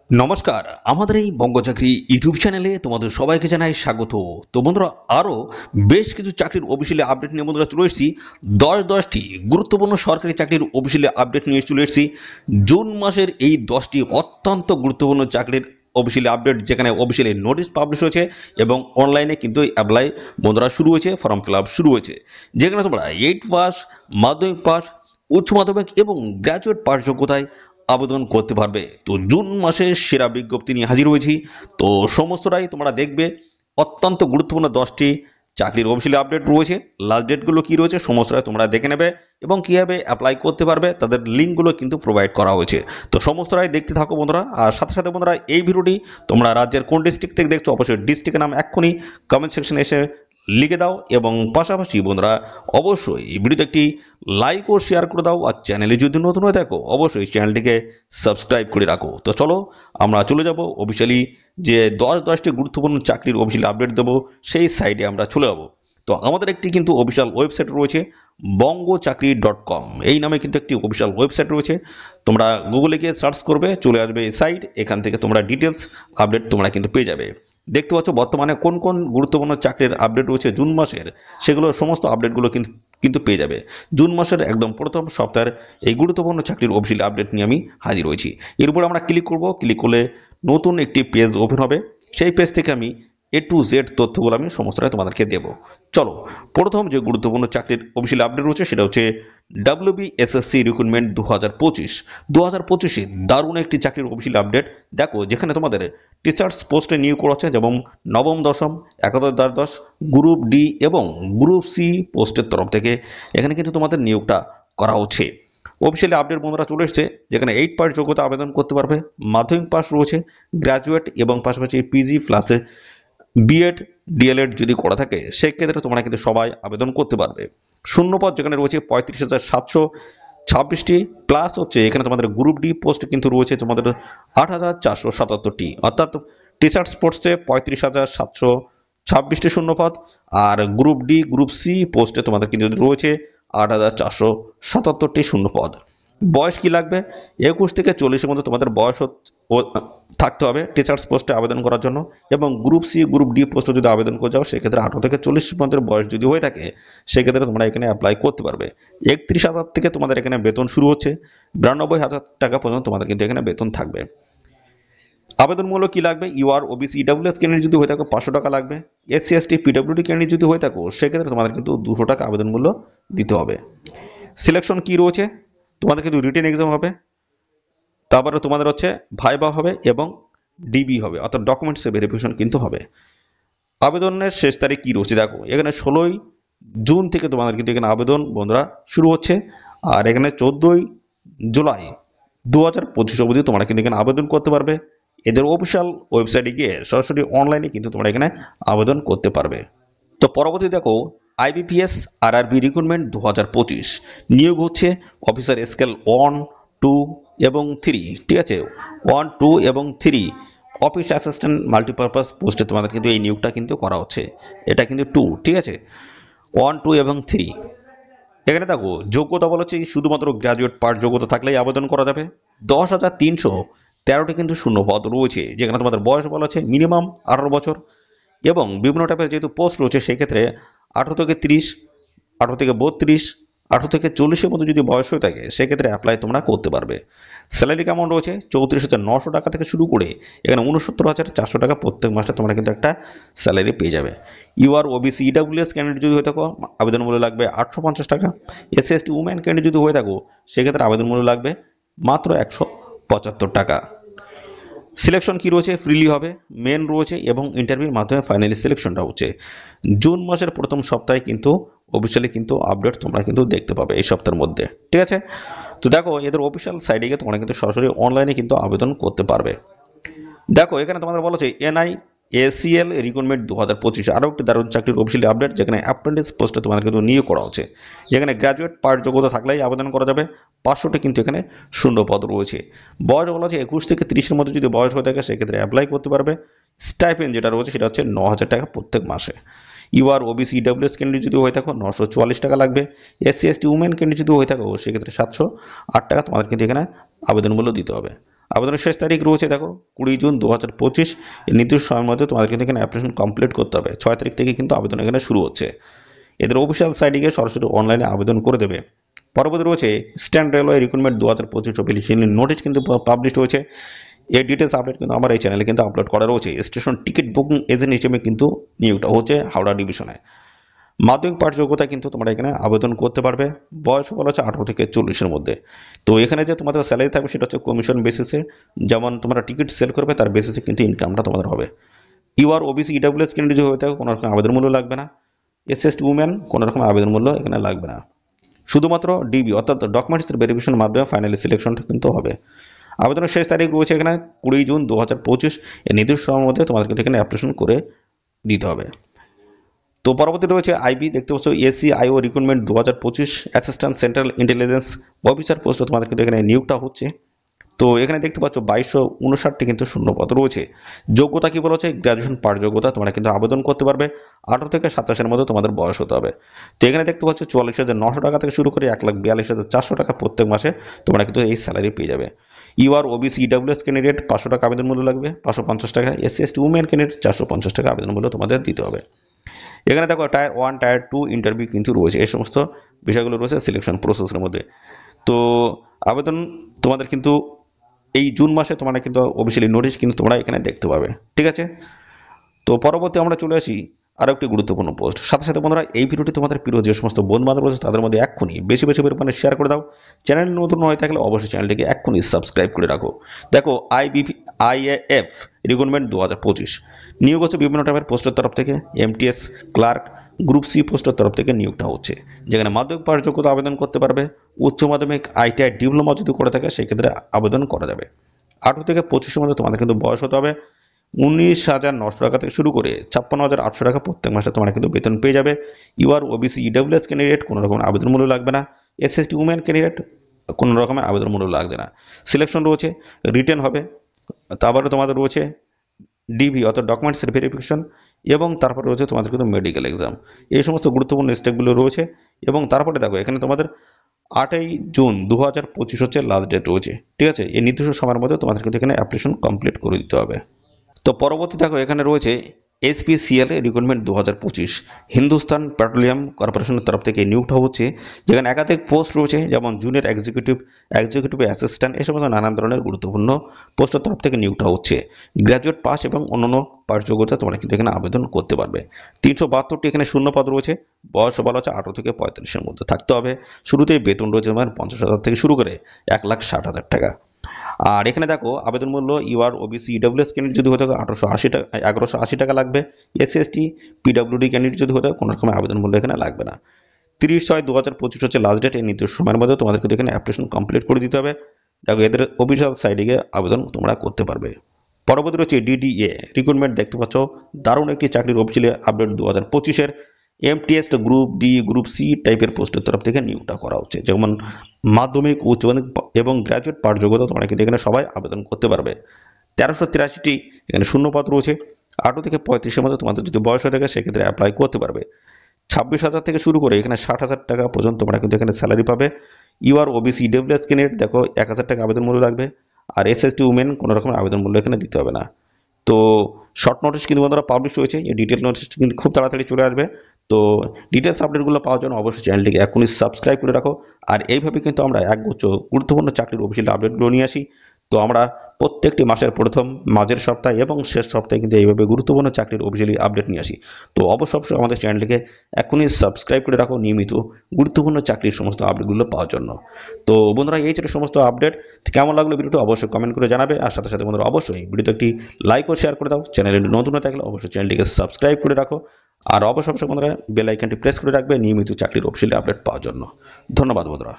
নমস্কার, আমাদের এই বঙ্গচাকরি ইউটিউব চ্যানেলে তোমাদের সবাইকে জানাই স্বাগত। তো বন্ধুরা, আরও বেশ কিছু চাকরির অফিসিয়ালি আপডেট নিয়ে বন্ধুরা চলে এসেছি। 10টি গুরুত্বপূর্ণ সরকারি চাকরির অফিসিয়ালি আপডেট নিয়ে চলে এসেছি। জুন মাসের এই 10টি অত্যন্ত গুরুত্বপূর্ণ চাকরির অফিসিয়ালি আপডেট, যেখানে অফিসিয়ালি নোটিশ পাবলিশ হয়েছে এবং অনলাইনে কিন্তু অ্যাপ্লাই বন্ধুরা শুরু হয়েছে, ফর্ম ফিল আপ শুরু হয়েছে। যেখানে তোমরা 8 পাস, মাধ্যমিক পাস, উচ্চ মাধ্যমিক এবং গ্র্যাজুয়েট পাস যোগ্যতায় আবেদন করতে পারবে। তো জুন মাসের সেরা বিজ্ঞপ্তি নিয়ে হাজির হয়েছি। তো সমস্তটাই তোমরা দেখবে। অত্যন্ত গুরুত্বপূর্ণ 10টি চাকরির অফিসিয়ালি আপডেট রয়েছে। লাস্ট ডেটগুলো কী রয়েছে সমস্তটাই তোমরা দেখে নেবে এবং কীভাবে অ্যাপ্লাই করতে পারবে তাদের লিঙ্কগুলো কিন্তু প্রোভাইড করা হয়েছে। তো সমস্তটাই দেখতে থাকো বন্ধুরা। আর সাথে সাথে বন্ধুরা, এই ভিডিওটি তোমরা রাজ্যের কোন ডিস্ট্রিক্ট থেকে দেখছো অবশ্যই ডিস্ট্রিক্টের নাম এক্ষুনি কমেন্ট সেকশনে এসে লিখে দাও এবং পাশাপাশি বন্ধুরা অবশ্যই এই ভিডিওতে একটি লাইক ও শেয়ার করে দাও। আর চ্যানেলে যদি নতুন হয়ে থাকো অবশ্যই চ্যানেলটিকে সাবস্ক্রাইব করে রাখো। তো চলো আমরা চলে যাব অফিসিয়ালি যে 10টি গুরুত্বপূর্ণ চাকরির অফিসিয়ালি আপডেট দেবো সেই সাইটে আমরা চলে যাবো। তো আমাদের একটি কিন্তু অফিসিয়াল ওয়েবসাইট রয়েছে bongocakri.com, এই নামে কিন্তু একটি অফিসিয়াল ওয়েবসাইট রয়েছে। তোমরা গুগলে গিয়ে সার্চ করবে, চলে আসবে এই সাইট। এখান থেকে তোমরা ডিটেলস আপডেট তোমরা কিন্তু পেয়ে যাবে। দেখতে পাচ্ছ বর্তমানে কোন কোন গুরুত্বপূর্ণ চাকরির আপডেট রয়েছে জুন মাসের, সেগুলোর সমস্ত আপডেটগুলো কিন্তু পেয়ে যাবে। জুন মাসের একদম প্রথম সপ্তাহের এই গুরুত্বপূর্ণ চাকরির অফিসিয়াল আপডেট নিয়ে আমি হাজির হয়েছি। এর উপর আমরা ক্লিক করব। ক্লিক করলে নতুন একটি পেজ ওপেন হবে। সেই পেজ থেকে আমি A to Z তথ্যগুলো আমি সমস্তটাই তোমাদেরকে দেব। চলো, প্রথম যে গুরুত্বপূর্ণ চাকরির অফিসিয়াল আপডেট রয়েছে সেটা হচ্ছে WBSSC রিক্রুটমেন্ট 2025 দারুণ একটি চাকরির অফিসিয়াল আপডেট। দেখো, যেখানে তোমাদের টিচার্স পোস্টে নিয়োগ করা হচ্ছে, যেমন নবম, দশম, একাদশ, দ্বাদশ, গ্রুপ ডি এবং গ্রুপ সি পোস্টের তরফ থেকে এখানে কিন্তু তোমাদের নিয়োগটা করা হচ্ছে। অফিসিয়ালি আপডেট বন্ধুরা চলে এসেছে, যেখানে 8 পাস যোগ্যতা আবেদন করতে পারবে। মাধ্যমিক পাস রয়েছে, গ্র্যাজুয়েট এবং পাশাপাশি পিজি প্লাসে বিএড ডিএলএড যদি করা থাকে সেক্ষেত্রে তোমরা কিন্তু সবাই আবেদন করতে পারবে। শূন্যপদ যেখানে রয়েছে 35,726টি, প্লাস হচ্ছে এখানে তোমাদের গ্রুপ ডি পোস্ট কিন্তু রয়েছে তোমাদের 8,477টি, অর্থাৎ টিচার্স পোস্টে 35,726টি শূন্যপদ, আর গ্রুপ ডি গ্রুপ সি পোস্টে তোমাদের কিন্তু রয়েছে 8,477টি শূন্যপদ। বয়স কি লাগবে? 21 থেকে 40-এর মধ্যে তোমাদের বয়স থাকতে হবে টিচার্স পোস্টে আবেদন করার জন্য। এবং গ্রুপ সি গ্রুপ ডি পোস্টে যদি আবেদন করে যাও সেক্ষেত্রে 18 থেকে 40 মধ্যে বয়স যদি হয়ে থাকে সেক্ষেত্রে তোমরা এখানে অ্যাপ্লাই করতে পারবে। 31,000 থেকে তোমাদের এখানে বেতন শুরু হচ্ছে, 92,000 টাকা পর্যন্ত তোমাদের কিন্তু এখানে বেতন থাকবে। আবেদন মূল্য কি লাগবে? ইউআর ওবিসি ইডাব্লিউএস ক্যান্ডিডেট যদি হয়ে থাকো 500 টাকা লাগবে। এসসি এসটি পিডব্লিউডি ক্যান্ডিডেট যদি হয়ে থাকো সেক্ষেত্রে তোমাদের কিন্তু 200 টাকা আবেদন মূল্য দিতে হবে। সিলেকশন কি রয়েছে? তোমাদের কিন্তু রিটেন এক্সাম হবে, তারপরে তোমাদের হচ্ছে ভাইবা হবে এবং ডিবি হবে, অর্থাৎ ডকুমেন্টসের ভেরিফিকেশন কিন্তু হবে। আবেদনের শেষ তারিখ কি রয়েছে? দেখো, এখানে 16ই জুন থেকে তোমাদের কিন্তু এখানে আবেদন বন্ধুরা শুরু হচ্ছে, আর এখানে 14ই জুলাই 2025 অবধি তোমরা কিন্তু এখানে আবেদন করতে পারবে। এদের অফিসিয়াল ওয়েবসাইটে গিয়ে সরাসরি অনলাইনে কিন্তু তোমরা এখানে আবেদন করতে পারবে। তো পরবর্তী দেখো, আইবিপিএস আরআরবি রিক্রুটমেন্ট 2025 নিয়োগ হচ্ছে অফিসার স্কেল 1, 2 এবং 3, ঠিক আছে? 1, 2 এবং 3 অফিস অ্যাসিস্ট্যান্ট মাল্টিপারপাস পোস্টে তোমাদের কিন্তু এই নিয়োগটা কিন্তু করা হচ্ছে। এটা কিন্তু 2, ঠিক আছে? 1, 2 এবং 3। এখানে দেখো যোগ্যতা বলা হচ্ছে শুধুমাত্র গ্র্যাজুয়েট পাস যোগ্যতা থাকলেই আবেদন করা যাবে। 10,313টি কিন্তু শূন্য পদ রয়েছে, যেখানে তোমাদের বয়স বলা হচ্ছে মিনিমাম 18 বছর এবং বিভিন্ন টাইপের যেহেতু পোস্ট রয়েছে সেক্ষেত্রে 18 থেকে 30, 18 থেকে 32, 18 থেকে 40-এর মধ্যে যদি বয়স হয়ে থাকে সেক্ষেত্রে অ্যাপ্লাই তোমরা করতে পারবে। স্যালারি কেমন রয়েছে? 34,900 টাকা থেকে শুরু করে এখানে 69,400 টাকা প্রত্যেক মাসে তোমরা কিন্তু একটা স্যালারি পেয়ে যাবে। ইউআর ওবিসি ইডাব্লিউএস ক্যান্ডিডেট যদি হয়ে থাকো আবেদন মূল্য লাগবে 850 টাকা। এসসি এসটি উমেন ক্যান্ডিডেট যদি হয়ে থাকো সেক্ষেত্রে আবেদন মূল্য লাগবে মাত্র 175 টাকা। সিলেকশন কি রয়েছে? ফ্রিলি হবে, মেন রয়েছে এবং ইন্টারভিউর মাধ্যমে ফাইনালি সিলেকশনটা হচ্ছে। জুন মাসের প্রথম সপ্তাহে কিন্তু অফিসিয়ালি কিন্তু আপডেট তোমরা কিন্তু দেখতে পাবে এই সপ্তাহের মধ্যে, ঠিক আছে? তো দেখো, এদের অফিসিয়াল সাইটে গিয়ে তোমরা কিন্তু সরাসরি অনলাইনে কিন্তু আবেদন করতে পারবে। দেখো, এখানে তোমাদের বলা হচ্ছে NIACL রিক্রুটমেন্ট 2025 আরও একটি দারুণ চাকরির অফিসিয়ালি আপডেট, যেখানে অ্যাপ্রেন্টিস পোস্টে তোমাদের কিন্তু নিয়োগ করা হচ্ছে। যেখানে গ্র্যাজুয়েট পাস যোগ্যতা থাকলেই আবেদন করা যাবে। 500টি কিন্তু এখানে শূন্য পদ রয়েছে। বয়স বলা হচ্ছে 21 থেকে 30-এর মধ্যে যদি বয়স হয়ে থাকে সেক্ষেত্রে অ্যাপ্লাই করতে পারবে। স্টাইপেন্ড যেটা রয়েছে সেটা হচ্ছে 9,000 টাকা প্রত্যেক মাসে। ইউআর ওবিসি ইডাব্লিউএস ক্যান্ডিডেট যদি হয়ে থাকো 944 টাকা লাগবে। এসসি এসটি উমেন ক্যান্ডিডেট যদি হয়ে থাকো সেক্ষেত্রে 708 টাকা তোমাদের কিন্তু এখানে আবেদন মূল্য দিতে হবে। আবেদনের শেষ তারিখ রয়েছে দেখো 20 জুন 2025। এই নির্দিষ্ট সময়ের মধ্যে তোমাদের কিন্তু এখানে অ্যাপ্লিকেশন কমপ্লিট করতে হবে। 6 তারিখ থেকে কিন্তু আবেদন এখানে শুরু হচ্ছে। এদের অফিসিয়াল সাইটে গিয়ে সরাসরি অনলাইনে আবেদন করে দেবে। পরবর্তী রয়েছে eastern railway recruitment 2025 official notice কিন্তু পাবলিশ হয়েছে। এর ডিটেলস আপডেট কিন্তু আমার এই চ্যানেলে কিন্তু আপলোড করা রয়েছে। স্টেশন টিকিট বুকিং এজেন্ট হিসেবে কিন্তু নিয়োগটা হচ্ছে হাওড়া ডিভিশনে। মাধ্যমিক পাঠ যোগ্যতা কিন্তু তোমরা এখানে আবেদন করতে পারবে। বয়স বলা হচ্ছে 18 থেকে 40-এর মধ্যে। তো এখানে যে তোমাদের স্যালারি থাকবে সেটা হচ্ছে কমিশন বেসিসে, যেমন তোমরা টিকিট সেল করবে তার বেসিসে কিন্তু ইনকামটা তোমাদের হবে। ইউআর ওবিসি ইডাব্লিউএস ক্যান্ডিডেট হয়ে থাকে কোনো রকম আবেদন মূল্য লাগবে না। এসসি উমেন কোনো রকম আবেদন মূল্য এখানে লাগবে না। শুধুমাত্র ডিবি অর্থাৎ ডকুমেন্টসের ভেরিফিকেশনের মাধ্যমে ফাইনালি সিলেকশনটা কিন্তু হবে। আবেদনের শেষ তারিখ রয়েছে এখানে 20 জুন 2025। এর নির্দিষ্ট সময়ের মধ্যে তোমাদেরকে এখানে অ্যাপ্লিকেশন করে দিতে হবে। তো পরবর্তী রয়েছে আইবি, দেখতে পাচ্ছ এসিআইও recruitment 2025 assistant central intelligence officer পোস্টে তোমাদের কিন্তু এখানে নিয়োগটা হচ্ছে। তো এখানে দেখতে পাচ্ছ 2259টি কিন্তু শূন্যপদ রয়েছে। যোগ্যতা কি বলা হচ্ছে, গ্র্যাজুয়েশন পাঠ যোগ্যতা তোমরা কিন্তু আবেদন করতে পারবে। 18 থেকে 27-এর মধ্যে তোমাদের বয়স হতে হবে। তো এখানে দেখতে পাচ্ছ 44,900 টাকা থেকে শুরু করে 1,42,400 টাকা প্রত্যেক মাসে তোমরা কিন্তু এই স্যালারি পেয়ে যাবে। ইউআর ওবিসি ইডাব্লিউএস ক্যান্ডিডেট 500 টাকা আবেদন মূল্য লাগবে, 550 টাকা। এসসি এসটি উমেন ক্যান্ডিডেট 450 টাকা আবেদন মূল্য তোমাদের দিতে হবে। এখানে দেখো টায়ার 1 টায়ার 2 ইন্টারভিউ কিন্তু রয়েছে। এই সমস্ত বিষয়গুলো রয়েছে সিলেকশন প্রসেসের মধ্যে। তো আবেদন তোমাদের কিন্তু এই জুন মাসে তোমরা কিন্তু অফিসিয়ালি নোটিশ কিন্তু তোমরা এখানে দেখতে পাবে। ঠিক আছে, তো পরবর্তী আমরা চলে আসি আরও একটি গুরুত্বপূর্ণ পোস্ট। সাথে সাথে বন্ধুরা এই ভিডিওটি তোমাদের প্রিয় যে সমস্ত বন্ধু বান্ধব রয়েছে তাদের মধ্যে এক্ষুনি বেশি বেশি পরিমাণে শেয়ার করে দাও। চ্যানেল নতুন হয়ে থাকলে অবশ্যই চ্যানেলটিকে এক্ষুনি সাবস্ক্রাইব করে রাখো। দেখো আইএএফ রিক্রুটমেন্ট 2025 নিয়োগ হচ্ছে বিভিন্ন টাইপের পোস্টের তরফ থেকে। এমটিএস ক্লার্ক গ্রুপ সি পোস্টের তরফ থেকে নিয়োগটা হচ্ছে, যেখানে মাধ্যমিক পাশ যোগ্যতা আবেদন করতে পারবে। উচ্চ মাধ্যমিক আইটিআই ডিপ্লোমা যদি করে থাকে সেক্ষেত্রে আবেদন করা যাবে। 18 থেকে 25-এর মধ্যে তোমাদের কিন্তু বয়স হতে হবে। 19,900 টাকা থেকে শুরু করে 56,800 টাকা প্রত্যেক মাসে তোমরা কিন্তু বেতন পেয়ে যাবে। ইউআর ওবিসি ইডাব্লিউএস ক্যান্ডিডেট কোনো রকম আবেদন মূল্য লাগবে না। এসএসটি উমেন ক্যান্ডিডেট কোনো রকমের আবেদন মূল্য লাগবে না। সিলেকশন রয়েছে, রিটেন হবে, তারপরে তোমাদের রয়েছে ডিভি অর্থাৎ ডকুমেন্টসের ভেরিফিকেশন, এবং তারপরে রয়েছে তোমাদের কিন্তু মেডিকেল এক্সাম। এই সমস্ত গুরুত্বপূর্ণ স্টেপগুলো রয়েছে। এবং তারপরে দেখো এখানে তোমাদের 8 জুন 2025 হচ্ছে লাস্ট ডেট রয়েছে। ঠিক আছে, এই নির্দিষ্ট সময়ের মধ্যে তোমাদের কিন্তু এখানে অ্যাপ্লিকেশন কমপ্লিট করে দিতে হবে। তো পরবর্তী দেখো এখানে রয়েছে এসপিসিএল রিক্রুটমেন্ট 2025 হিন্দুস্তান পেট্রোলিয়াম কর্পোরেশনের তরফ থেকে নিয়োগটা হচ্ছে, যেখানে একাধিক পোস্ট রয়েছে, যেমন জুনিয়র এক্সিকিউটিভ অ্যাসিস্ট্যান্ট, এই সমস্ত নানান ধরনের গুরুত্বপূর্ণ পোস্টের তরফ থেকে নিয়োগটা হচ্ছে। গ্র্যাজুয়েট পাস এবং অন্যান্য পাস যোগ্যতা তোমরা কিন্তু এখানে আবেদন করতে পারবে। 372টি এখানে শূন্য পদ রয়েছে। বয়স বলা হচ্ছে 18 থেকে 45-এর মধ্যে থাকতে হবে। শুরুতেই বেতন রয়েছে 50,000 থেকে শুরু করে 1,60,000 টাকা। আর এখানে দেখো আবেদন মূল্য ইউআর ওবিসি ইডাব্লিউএস ক্যান্ডিডেট যদি হতে 1180 টাকা লাগবে। এসসি এসটি পিডাব্লিউডি ক্যান্ডিডেট যদি হতে কোনো রকম আবেদন মূল্য এখানে লাগবে না। 30/6/2025 হচ্ছে লাস্ট ডেট। এই নির্দিষ্ট সময়ের মধ্যে তোমাদেরকে এখানে অ্যাপ্লিকেশন কমপ্লিট করে দিতে হবে। দেখো এদের অফিসিয়াল সাইটে গিয়ে আবেদন তোমরা করতে পারবে। পরবর্তী রয়েছে ডিডিএ রিক্রুটমেন্ট, দেখতে পাচ্ছ দারুণ একটি চাকরির অফিসিয়ালি আপডেট 2025-এর। MTS group D group C টাইপের পোস্টের তরফ থেকে নিয়োগটা করা হচ্ছে, যেমন মাধ্যমিক উচ্চ মাধ্যমিক এবং গ্র্যাজুয়েট পাঠ যোগ্যতা তোমরা কিন্তু এখানে সবাই আবেদন করতে পারবে। 1383টি এখানে শূন্যপদ রয়েছে। 18 থেকে 35-এর মধ্যে তোমাদের যদি বয়স হয়ে থাকে সেক্ষেত্রে অ্যাপ্লাই করতে পারবে। 26,000 থেকে শুরু করে এখানে 60,000 টাকা পর্যন্ত তোমরা কিন্তু এখানে স্যালারি পাবে। ইউআর ওবিসি ইডাব্লিউএস ক্যান্ডিডেট দেখো 1,000 টাকা আবেদন মূল্য লাগবে। আর এসএসটি উমেন কোনো রকমের আবেদন মূল্য এখানে দিতে হবে না। তো শর্ট নোটিশ কিন্তু বন্ধুরা পাবলিশ হয়েছে। এই ডিটেল নোটিশ কিন্তু খুব তাড়াতাড়ি চলে আসবে। তো ডিটেলস আপডেটগুলো পাওয়ার জন্য অবশ্যই চ্যানেলটিকে এখনই সাবস্ক্রাইব করে রাখো। আর এইভাবে কিন্তু আমরা একগুচ্ছ গুরুত্বপূর্ণ চাকরির অফিসিয়াল আপডেটগুলো নিয়ে আসি। তো আমরা প্রত্যেকটি মাসের প্রথম, মাঝের সপ্তাহে এবং শেষ সপ্তাহে কিন্তু এইভাবে গুরুত্বপূর্ণ চাকরির অফিসিয়ালি আপডেট নিয়ে আসি। তো অবশ্যই আমাদের চ্যানেলটিকে এখনই সাবস্ক্রাইব করে রাখো নিয়মিত গুরুত্বপূর্ণ চাকরির সমস্ত আপডেটগুলো পাওয়ার জন্য। তো বন্ধুরা এই ছিল সমস্ত আপডেট। কেমন লাগলো ভিডিওটি অবশ্যই কমেন্ট করে জানাবে। আর সাথে সাথে বন্ধুরা অবশ্যই ভিডিওতে একটি লাইক ও শেয়ার করে দাও। চ্যানেলে নতুন হয়ে থাকলে অবশ্যই চ্যানেলটিকে সাবস্ক্রাইব করে রাখো। আর অবশ্যই বন্ধুরা বেল আইকনটি প্রেস করে রাখবে নিয়মিত চাকরির অফিসিয়ালি আপডেট পাওয়ার জন্য। ধন্যবাদ বন্ধুরা।